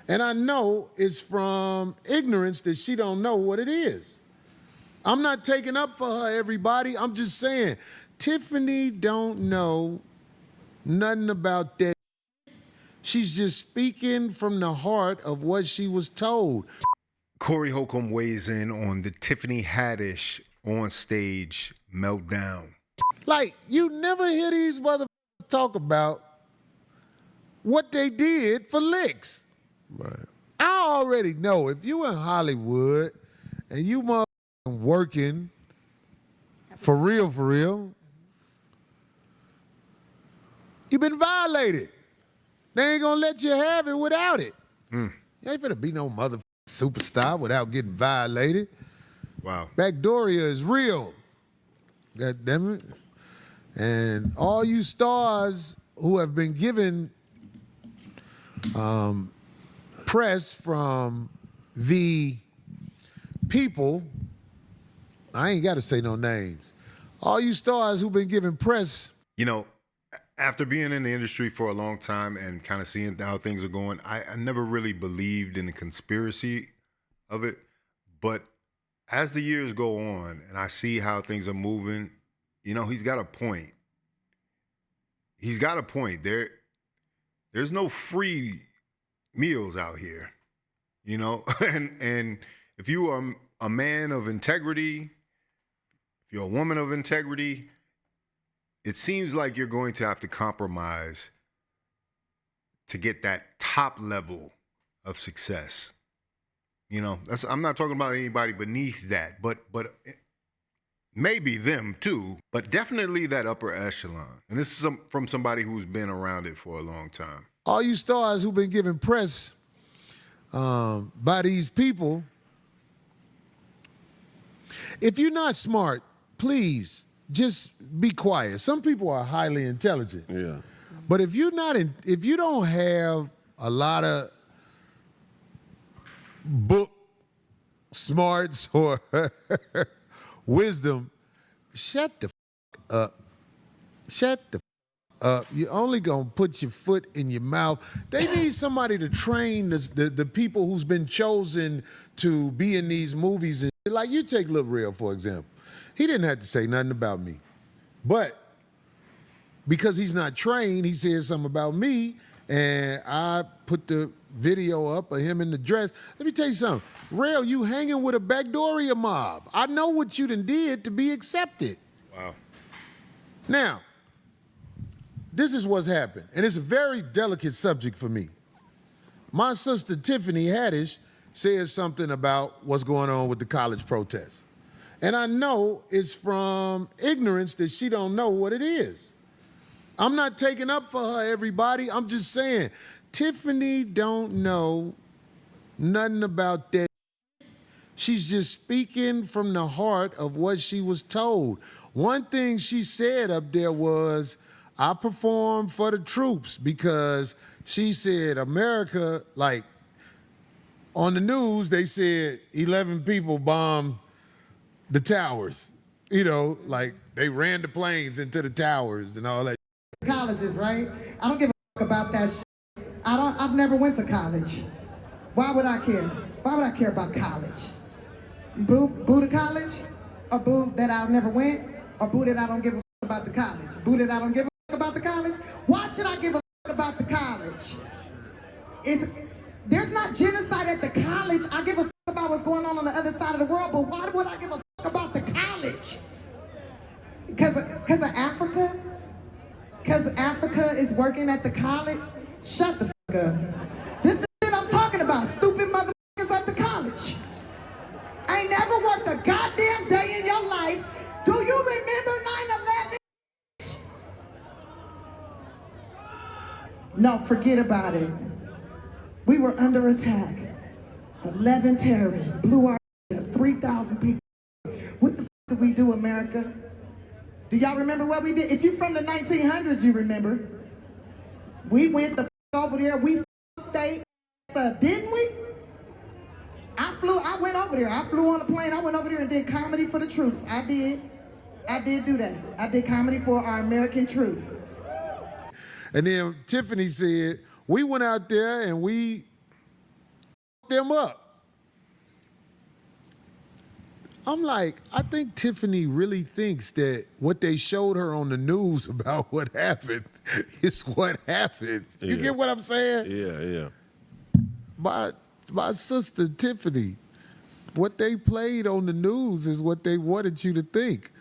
And I know it's from ignorance that she don't know what it is. I'm not taking up for her, everybody. I'm just saying, Tiffany don't know nothing about that. She's just speaking from the heart of what she was told. Corey Holcomb weighs in on the Tiffany Haddish on stage meltdown. Like, you never hear these motherfuckers talk about what they did for licks. Right. I already know if you in Hollywood and you motherfucking working for real, you been violated. They ain't gonna let you have it without it. You ain't finna be no motherfucking superstar without getting violated. Wow. Backdooria is real. God damn it. And all you stars who have been given press from the people, I ain't got to say no names. All you stars who've been given press. You know, after being in the industry for a long time and kind of seeing how things are going, I never really believed in the conspiracy of it. But as the years go on and I see how things are moving, you know, he's got a point. He's got a point. There's no free meals out here, you know? and if you are a man of integrity, if you're a woman of integrity, it seems like you're going to have to compromise to get that top level of success. You know, I'm not talking about anybody beneath that, but maybe them too, but definitely that upper echelon. And this is from somebody who's been around it for a long time. All you stars who've been given press by these people, if you're not smart, please just be quiet. Some people are highly intelligent. Yeah. But if you don't have a lot of book smarts or wisdom, shut the up. Shut the up. You're only gonna put your foot in your mouth. They need somebody to train the people who's been chosen to be in these movies. And like you take Lil Real, for example. He didn't have to say nothing about me. But because he's not trained, he said something about me, and I put the video up of him in the dress. Let me tell you something. Real, you hanging with a Backdooria mob. I know what you done did to be accepted. Wow. Now, this is what's happened, and it's a very delicate subject for me. My sister Tiffany Haddish said something about what's going on with the college protests. And I know it's from ignorance that she don't know what it is. I'm not taking up for her, everybody. I'm just saying, Tiffany don't know nothing about that. She's just speaking from the heart of what she was told. One thing she said up there was, I perform for the troops, because she said America, like on the news, they said 11 people bombed the towers. You know, like they ran the planes into the towers and all that. Colleges, right? I don't give a fuck about that shit. I've never went to college. Why would I care? Why would I care about college? Boo to college? Or boo that I never went? Or boo that I don't give a fuck about the college? Boo that I don't give a fuck about the college? Why should I give a fuck about the college? There's not genocide at the college. I give a fuck about what's going on the other side of the world, but why would I give a fuck about the college? Because of Africa? Because Africa is working at the college? Shut the fuck up. This is what I'm talking about, stupid motherfuckers at the college. I ain't never worked a goddamn day in your life. Do you remember 9/11? No, forget about it. We were under attack. 11 terrorists blew our shit up, 3,000 people. What the fuck did we do, America? Do y'all remember what we did? If you're from the 1900s, you remember. We went the fuck over there. We fucked they didn't we? I went over there. I flew on a plane. I went over there and did comedy for the troops. I did do that. I did comedy for our American troops. And then Tiffany said, we went out there and we them up. I'm like, I think Tiffany really thinks that what they showed her on the news about what happened is what happened. You get what I'm saying? Yeah. My sister Tiffany, what they played on the news is what they wanted you to think.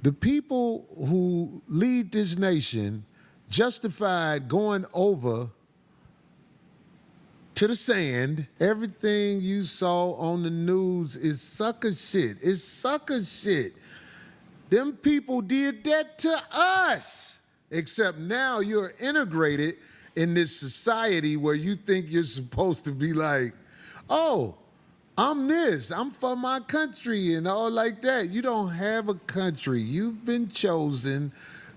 The people who lead this nation justified going over to the sand. Everything you saw on the news is sucker shit. It's sucker shit. Them people did that to us. Except now you're integrated in this society where you think you're supposed to be like, oh, I'm this, I'm for my country and all like that. You don't have a country. You've been chosen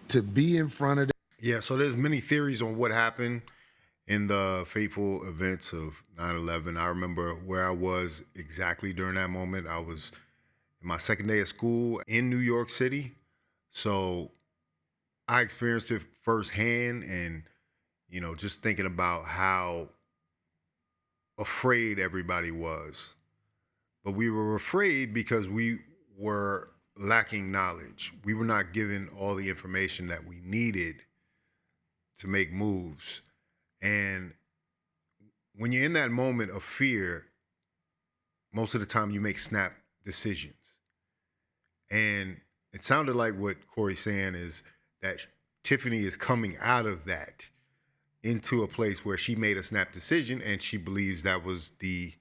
to be in front of Yeah, so there's many theories on what happened in the fateful events of 9/11. I remember where I was exactly during that moment. I was in my second day of school in New York City. So I experienced it firsthand, and, you know, just thinking about how afraid everybody was. But we were afraid because we were lacking knowledge. We were not given all the information that we needed to make moves. And when you're in that moment of fear, most of the time you make snap decisions. And it sounded like what Corey's saying is that Tiffany is coming out of that into a place where she made a snap decision, and she believes that was the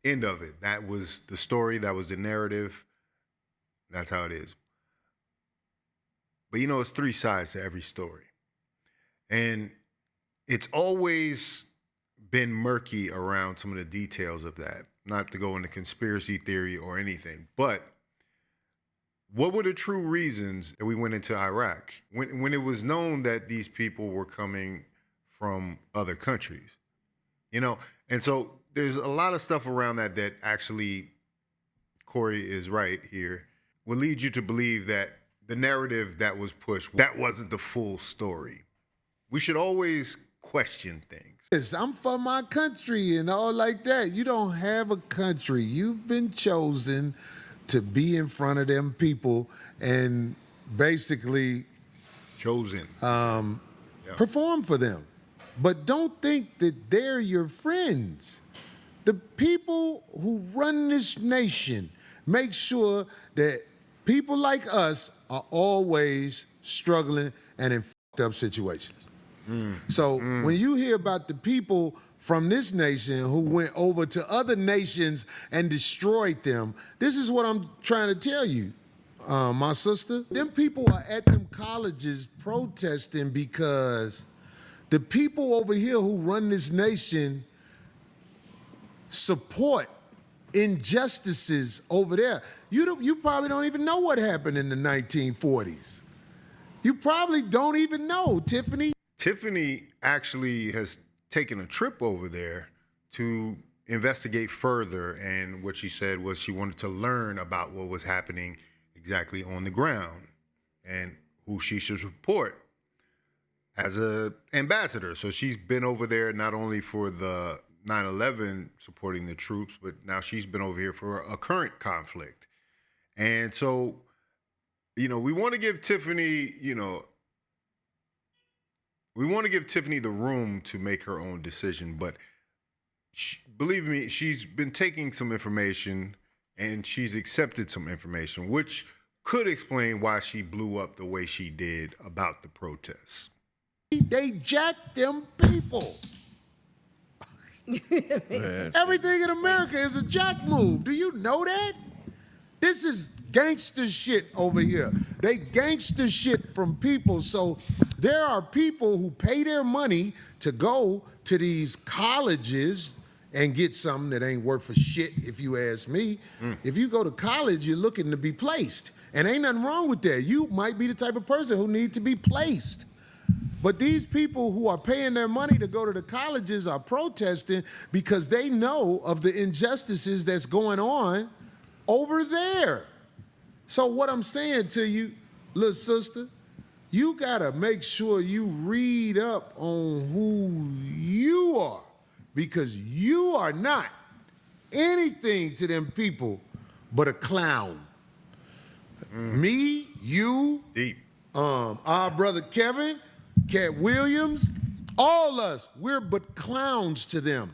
end of it. That was the story. That was the narrative. That's how it is. But, you know, it's three sides to every story. And it's always been murky around some of the details of that. Not to go into conspiracy theory or anything, but what were the true reasons that we went into Iraq? When it was known that these people were coming from other countries, you know? And so there's a lot of stuff around that that actually, Corey is right here, will lead you to believe that the narrative that was pushed, that wasn't the full story. We should always question things. I'm for my country and all like that. You don't have a country. You've been chosen to be in front of them people and basically Chosen. perform for them. But don't think that they're your friends. The people who run this nation make sure that people like us are always struggling and in fucked up situations. So when you hear about the people from this nation who went over to other nations and destroyed them, this is what I'm trying to tell you, my sister. Them people are at them colleges protesting because the people over here who run this nation support injustices over there. You probably don't even know what happened in the 1940s. You probably don't even know, Tiffany. Tiffany actually has taken a trip over there to investigate further, and what she said was she wanted to learn about what was happening exactly on the ground and who she should support as an ambassador. So she's been over there not only for the 9/11 supporting the troops, but now she's been over here for a current conflict. And so, you know, we want to give Tiffany, we want to give Tiffany the room to make her own decision, but believe me, she's been taking some information and she's accepted some information, which could explain why she blew up the way she did about the protests. They jacked them people. Everything in America is a jack move. Do you know that? This is gangster shit over here. They gangster shit from people. So there are people who pay their money to go to these colleges and get something that ain't worth a shit, if you ask me. If you go to college, you're looking to be placed. And ain't nothing wrong with that. You might be the type of person who needs to be placed. But these people who are paying their money to go to the colleges are protesting because they know of the injustices that's going on over there. So what I'm saying to you, little sister, you gotta make sure you read up on who you are, because you are not anything to them people but a clown. Me, you, Deep. our brother Kevin, Cat Williams, all us, we're but clowns to them.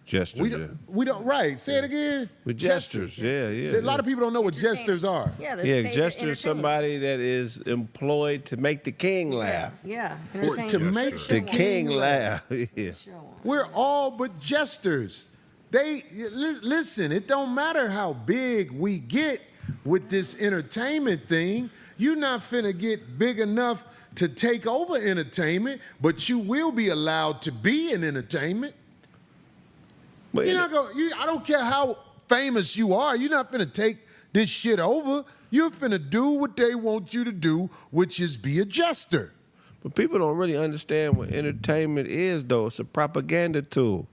Jesters, We don't, right, say it again. We're jesters, yeah. A lot of people don't know what jesters are. Yeah, they're Yeah, paid to jester entertain. is somebody that is employed to make the king laugh. Yeah, To entertain. make The king laugh. Yeah. Show 'em. We're all but jesters. Listen, it don't matter how big we get with this entertainment thing. You're not finna get big enough to take over entertainment, but you will be allowed to be in entertainment. But You're not gonna, I don't care how famous you are, you're not finna take this shit over. You're finna do what they want you to do, which is be a jester. But people don't really understand what entertainment is, though. It's a propaganda tool.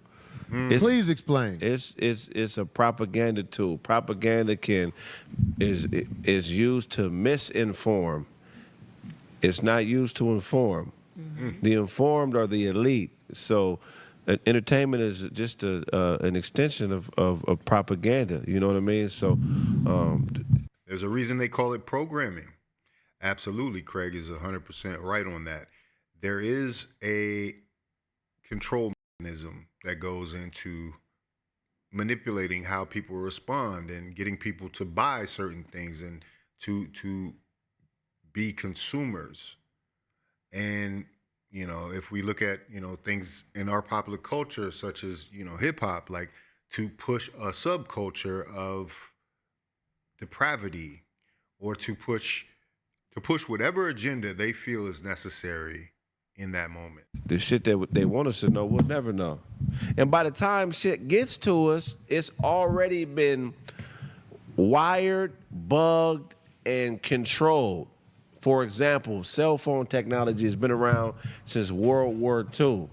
Please explain. It's a propaganda tool. Propaganda is used to misinform. It's not used to inform. The informed are the elite. So entertainment is just an extension of propaganda. You know what I mean? So There's a reason they call it programming. Absolutely, Craig is 100% right on that. There is a control mechanism that goes into manipulating how people respond and getting people to buy certain things and to be consumers. And if we look at things in our popular culture, such as hip hop, like to push a subculture of depravity, or to push whatever agenda they feel is necessary in that moment. the shit that they want us to know, we'll never know. And by the time shit gets to us, it's already been wired, bugged, and controlled. For example, cell phone technology has been around since World War II.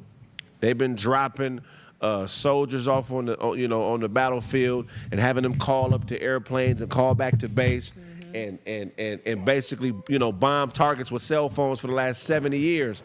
They've been dropping soldiers off on the battlefield and having them call up to airplanes and call back to base. And basically, bomb targets with cell phones for the last 70 years.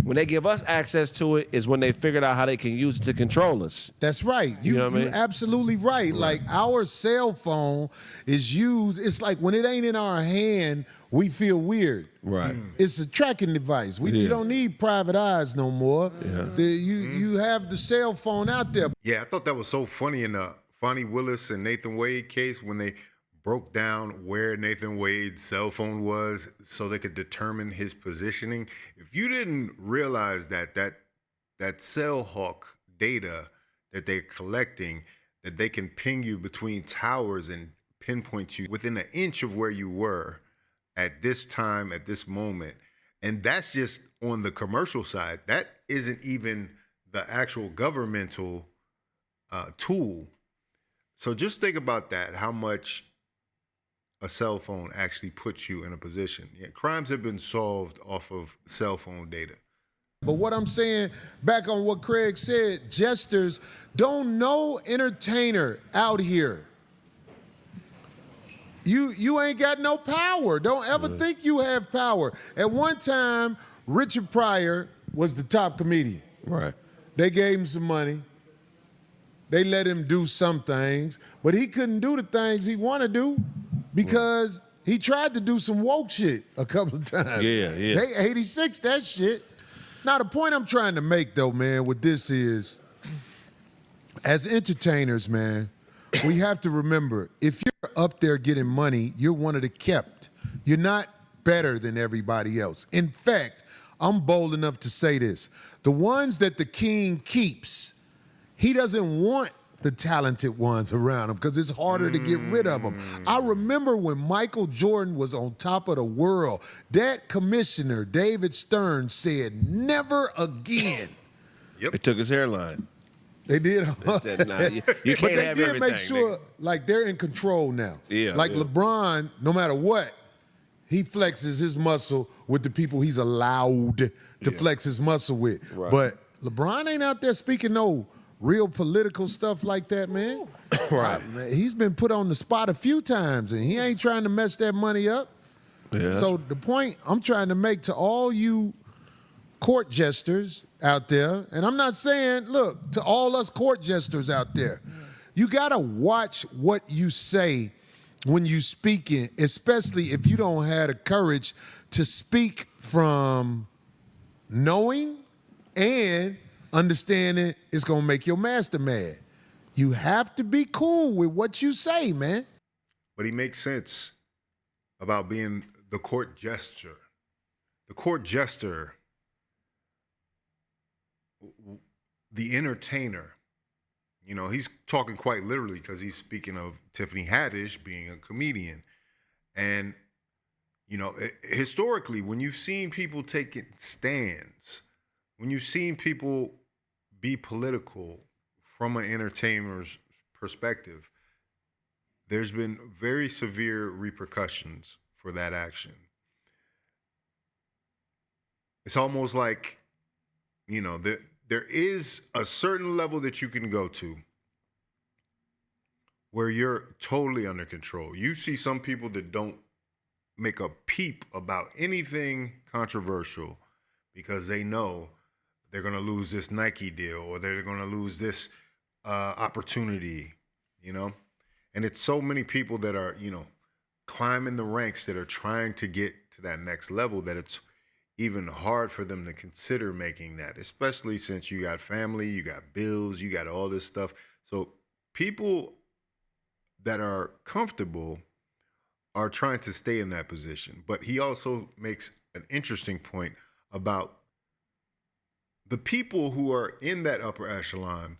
When they give us access to it is when they figured out how they can use it to control us. That's right. You know what I mean? You're absolutely right. Like our cell phone is used. It's like when it ain't in our hand, we feel weird. Right. It's a tracking device. You don't need private eyes no more. Yeah. You have the cell phone out there. Yeah, I thought that was so funny in the Fonnie Willis and Nathan Wade case when they broke down where Nathan Wade's cell phone was so they could determine his positioning. If you didn't realize that cell hawk data that they're collecting, that they can ping you between towers and pinpoint you within an inch of where you were at this time, at this moment. And that's just on the commercial side. That isn't even the actual governmental tool. So just think about that, how much a cell phone actually puts you in a position. Yeah, crimes have been solved off of cell phone data. But what I'm saying, back on what Craig said, jesters, don't know entertainer out here. You ain't got no power. Don't ever think you have power. At one time, Richard Pryor was the top comedian. Right. They gave him some money. They let him do some things, but he couldn't do the things he wanted to do because he tried to do some woke shit a couple of times. Yeah. They 86 that shit. Now, the point I'm trying to make, though, man, with this is, as entertainers, man, we have to remember, if you're up there getting money, you're one of the kept. You're not better than everybody else. In fact, I'm bold enough to say this. The ones that the king keeps, he doesn't want the talented ones around him because it's harder to get rid of them. I remember when Michael Jordan was on top of the world, that commissioner, David Stern, said, never again. They took his hairline. They did. They said, nah, you But can't they have did everything. make sure, like, they're in control now. Yeah, Like yeah. LeBron, no matter what, he flexes his muscle with the people he's allowed to flex his muscle with. Right. But LeBron ain't out there speaking no real political stuff like that, man. Right. Man, he's been put on the spot a few times, and he ain't trying to mess that money up. Yeah. So the point I'm trying to make to all you court jesters out there, and I'm not saying, look, to all us court jesters out there, You gotta watch what you say when you speaking, especially if you don't have the courage to speak from knowing and understanding it's gonna make your master mad. You have to be cool with what you say, man. But he makes sense about being the court jester. The court jester, the entertainer. You know, he's talking quite literally because he's speaking of Tiffany Haddish being a comedian. And, you know, historically, when you've seen people taking stands, when you've seen people be political from an entertainer's perspective, there's been very severe repercussions for that action. It's almost like, you know, there is a certain level that you can go to where you're totally under control. You see some people that don't make a peep about anything controversial because they know they're going to lose this Nike deal or they're going to lose this opportunity, you know? And it's so many people that are, you know, climbing the ranks that are trying to get to that next level that it's even hard for them to consider making that, especially since you got family, you got bills, you got all this stuff. So people that are comfortable are trying to stay in that position. But he also makes an interesting point about the people who are in that upper echelon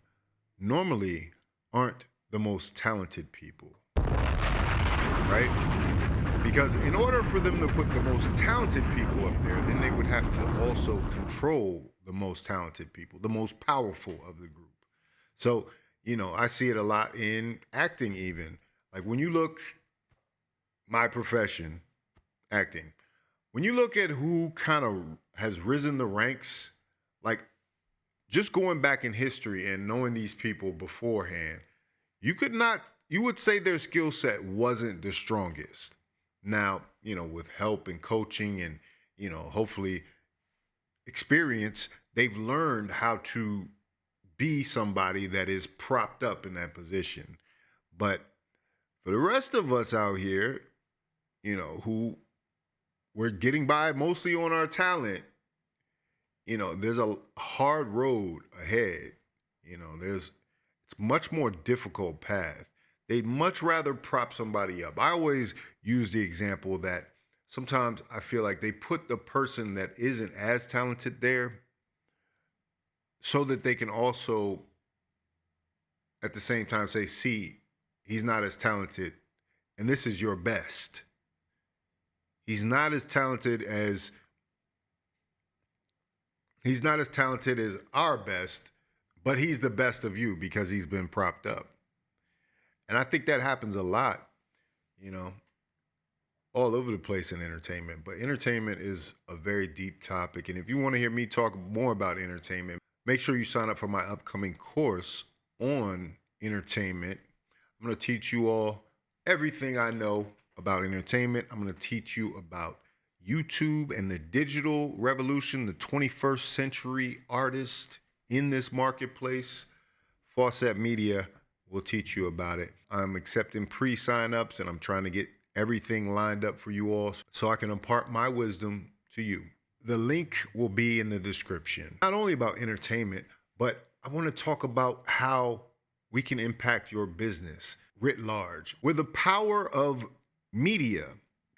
normally aren't the most talented people, right? Because in order for them to put the most talented people up there, then they would have to also control the most talented people, the most powerful of the group. So, you know, I see it a lot in acting even. Like when you look, my profession, acting, when you look at who kind of has risen the ranks, like just going back in history and knowing these people beforehand, you would say their skill set wasn't the strongest. Now, you know, with help and coaching and, you know, hopefully experience, they've learned how to be somebody that is propped up in that position. But for the rest of us out here, you know, who we're getting by mostly on our talent, you know, there's a hard road ahead. You know, it's much more difficult path. They'd much rather prop somebody up. I always use the example that sometimes I feel like they put the person that isn't as talented there so that they can also at the same time say, see, he's not as talented and this is your best. He's not as talented as our best, but he's the best of you because he's been propped up. And I think that happens a lot, you know, all over the place in entertainment. But entertainment is a very deep topic. And if you want to hear me talk more about entertainment, make sure you sign up for my upcoming course on entertainment. I'm going to teach you all everything I know about entertainment. I'm going to teach you about YouTube and the digital revolution, the 21st century artist in this marketplace. Faucette Media will teach you about it. I'm accepting pre-sign-ups and I'm trying to get everything lined up for you all so I can impart my wisdom to you. The link will be in the description. Not only about entertainment, but I want to talk about how we can impact your business writ large, where the power of media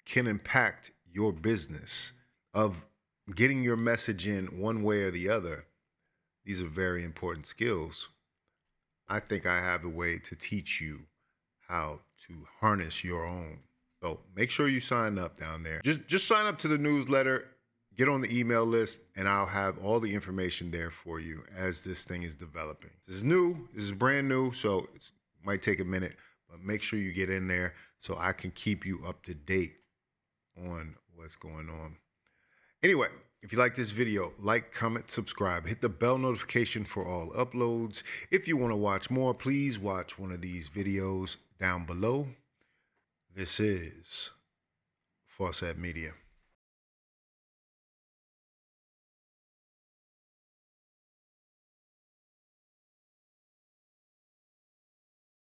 can impact your business, of getting your message in one way or the other. These are very important skills. I think I have a way to teach you how to harness your own. So make sure you sign up down there. Just sign up to the newsletter, get on the email list, and I'll have all the information there for you as this thing is developing. This is new, this is brand new, so it might take a minute, but make sure you get in there so I can keep you up to date on what's going on. Anyway, if you like this video, like, comment, subscribe, hit the bell notification for all uploads. If you want to watch more, please watch one of these videos down below. This is Faucette Media.